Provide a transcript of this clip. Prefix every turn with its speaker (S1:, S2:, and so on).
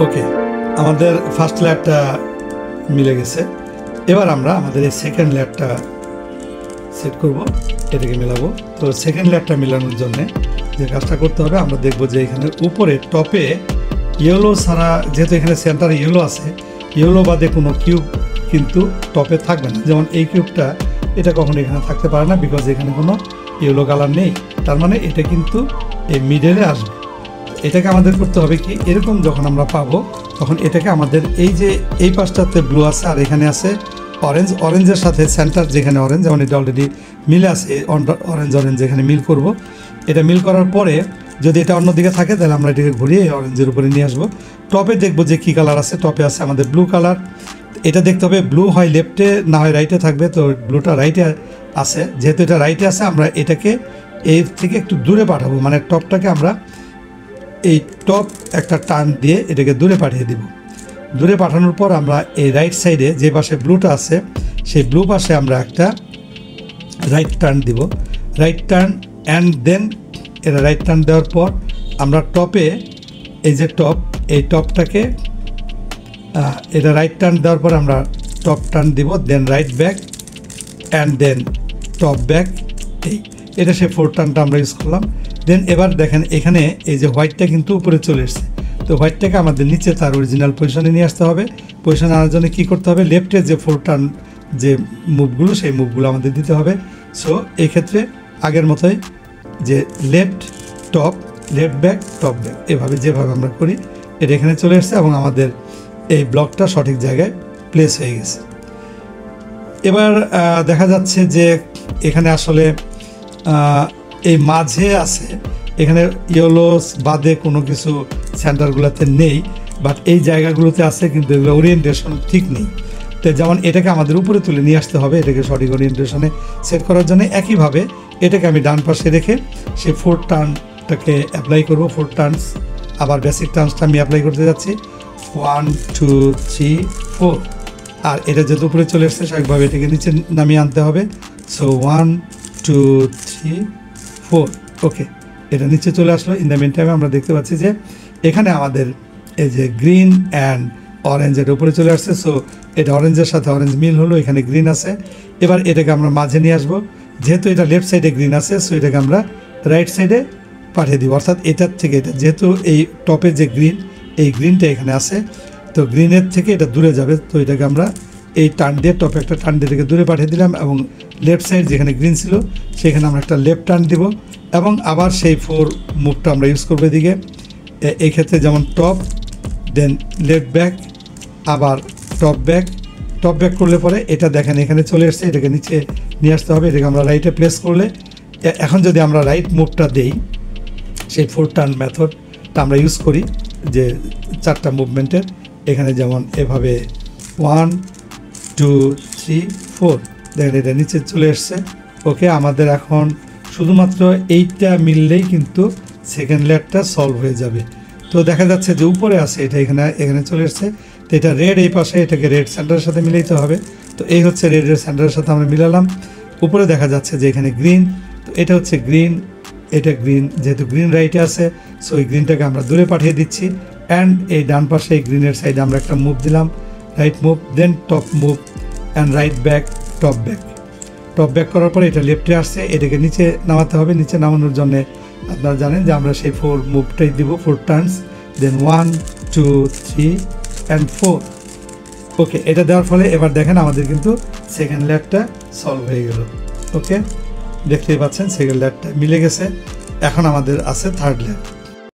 S1: ওকে, আমাদের ফার্স্ট লেয়ারটা মিলে গেছে। এবার আমরা আমাদের এই সেকেন্ড লেয়ারটা সেট করব, এটাকে মেলাবো। তো সেকেন্ড লেয়ারটা মেলানোর জন্য যে কাজটা করতে হবে, আমরা দেখব যে এখানে উপরে টপে ইয়েলো ছাড়া, যেহেতু এখানে সেন্টারে ইয়েলো আছে, ইয়েলো বাদে কোনো কিউব কিন্তু টপে থাকবে না। যেমন এই কিউবটা, এটা কখনো এখানে থাকতে পারে না, বিকজ এখানে কোনো ইয়েলো কালার নেই। তার মানে এটা কিন্তু এই মিডলে আসবে। এটাকে আমাদের করতে হবে কি, এরকম যখন আমরা পাবো তখন এটাকে আমাদের এই যে এই পাশটাতে ব্লু আছে আর এখানে আছে অরেঞ্জ, অরেঞ্জের সাথে সেন্টার যেখানে অরেঞ্জ, যেমন এটা অলরেডি মিলে আছে, অরেঞ্জ অরেঞ্জ এখানে মিল করব। এটা মিল করার পরে যদি এটা অন্যদিকে থাকে তাহলে আমরা এটাকে ঘুরিয়ে অরেঞ্জের উপরে নিয়ে আসবো। টপে দেখবো যে কী কালার আছে, টপে আছে আমাদের ব্লু কালার। এটা দেখতে হবে ব্লু হয় লেফটে না হয় রাইটে থাকবে, তো ব্লুটা রাইটে আছে। যেহেতু এটা রাইটে আছে, আমরা এটাকে এর থেকে একটু দূরে পাঠাবো, মানে টপটাকে আমরা এই টপ একটা টার্ন দিয়ে এটাকে দূরে পাঠিয়ে দিব। দূরে পাঠানোর পর আমরা এই রাইট সাইডে যে পাশে ব্লুটা আছে সেই ব্লু পাশে আমরা একটা রাইট টার্ন দিব, রাইট টার্ন। অ্যান্ড দেন এটা রাইট টার্ন দেওয়ার পর আমরা টপে এই যে টপ, এই টপটাকে এটা রাইট টার্ন দেওয়ার পর আমরা টপ টার্ন দিব, then right back and then top back. এটা সে 4 টার্নটা আমরা ইউজ করলাম। দেন এবার দেখেন এখানে এই যে হোয়াইটটা কিন্তু উপরে চলে এসছে, তো হোয়াইটটাকে আমাদের নিচে তার অরিজিনাল পজিশনে নিয়ে আসতে হবে। পজিশনে আনার জন্য কী করতে হবে, লেফটের যে 4 টার্ন যে মুভগুলো, সেই মুভগুলো আমাদের দিতে হবে। সো এই ক্ষেত্রে আগের মতোই যে left top, left back, top back, এভাবে যেভাবে আমরা করি এটা এখানে চলে এসছে এবং আমাদের এই ব্লকটা সঠিক জায়গায় প্লেস হয়ে গেছে। এবার দেখা যাচ্ছে যে এখানে আসলে এই মাঝে আছে, এখানে ইয়েলো বাদে কোনো কিছু সেন্টারগুলোতে নেই, বাট এই জায়গাগুলোতে আছে, কিন্তু এগুলো ওরিয়েন্টেশন ঠিক নেই। তো যেমন এটাকে আমাদের উপরে তুলে নিয়ে আসতে হবে, এটাকে সঠিক ওরিয়েন্টেশনে সেট করার জন্য। একইভাবে এটাকে আমি ডান পাশে রেখে সেই 4 টার্নটাকে অ্যাপ্লাই করব, 4 টার্নস। আবার বেসিক টার্নসটা আমি অ্যাপ্লাই করতে যাচ্ছি, 1 2 3 4। আর এটা যেহেতু উপরে চলে এসছে, স্বাভাবিকভাবে এটাকে নিচে নামিয়ে আনতে হবে। সো 1 2 3 4। ওকে, এটা নিচে চলে আসলো। ইন দ্য মিন টাইমে আমরা দেখতে পাচ্ছি যে এখানে আমাদের এই যে গ্রিন অ্যান্ড অরেঞ্জ এটা উপরে চলে আসছে। সো এটা অরেঞ্জের সাথে অরেঞ্জ মিল হলো, এখানে গ্রিন আছে। এবার এটাকে আমরা মাঝে নিয়ে আসবো, যেহেতু এটা লেফট সাইডে গ্রিন আছে, সো এটাকে আমরা রাইট সাইডে পাঠিয়ে দিব। অর্থাৎ এটার থেকে এটা, যেহেতু এই টপে যে গ্রিন, এই গ্রিনটা এখানে আছে, তো গ্রিনের থেকে এটা দূরে যাবে। তো এটাকে আমরা এই টার্ন দিয়ে, টপে একটা টার্ন দিয়ে এটাকে দূরে পাঠিয়ে দিলাম, এবং লেফট সাইড যেখানে গ্রিন ছিল সেখানে আমরা একটা লেফট টার্ন দিব, এবং আবার সেই 4 মুভটা আমরা ইউজ করবো এদিকে। এই ক্ষেত্রে যেমন টপ, দেন লেফট ব্যাক, আবার টপ ব্যাক। টপ ব্যাক করলে পরে এটা দেখেন এখানে চলে এসছে, এটাকে নিচে নিয়ে আসতে হবে। এটাকে আমরা রাইটে প্লেস করলে, এখন যদি আমরা রাইট মুভটা দেই, সেই 4 টার্ন মেথডটা আমরা ইউজ করি, যে 4টা মুভমেন্টের, এখানে যেমন এভাবে 1 2 3 4, দেখেন এটা নিচে চলে এসছে। ওকে, আমাদের এখন শুধুমাত্র এইটা মিললেই কিন্তু সেকেন্ড লেয়ারটা সলভ হয়ে যাবে। তো দেখা যাচ্ছে যে উপরে আছে এটা এখানে চলে এসছে। তো এটা রেড এই পাশে, এটাকে রেড সেন্টারের সাথে মিলাইতে হবে। তো এই হচ্ছে রেডের সেন্টারের সাথে আমরা মিলালাম। উপরে দেখা যাচ্ছে যে এখানে গ্রিন, তো এটা হচ্ছে গ্রিন, এটা গ্রিন, যেহেতু গ্রিন রাইটে আছে, সো এই গ্রিনটাকে আমরা দূরে পাঠিয়ে দিচ্ছি। অ্যান্ড এই ডান পাশে এই গ্রিনের সাইডে আমরা একটা মুভ দিলাম, right move, then top move and right back, top back. Top back করার পরে এটা লেফটে আসছে, এটাকে নিচে নামাতে হবে। নিচে নামানোর জন্য আপনারা জানেন যে আমরা সেই 4 মুভটাই দিব, 4 টার্নস, দেন 1 2 3 অ্যান্ড 4। ওকে, এটা দেওয়ার ফলে এবার দেখেন আমাদের কিন্তু সেকেন্ড লেয়ারটা সলভ হয়ে গেল। ওকে, দেখতেই পাচ্ছেন সেকেন্ড লেয়ারটা মিলে গেছে। এখন আমাদের আছে থার্ড লেয়ার।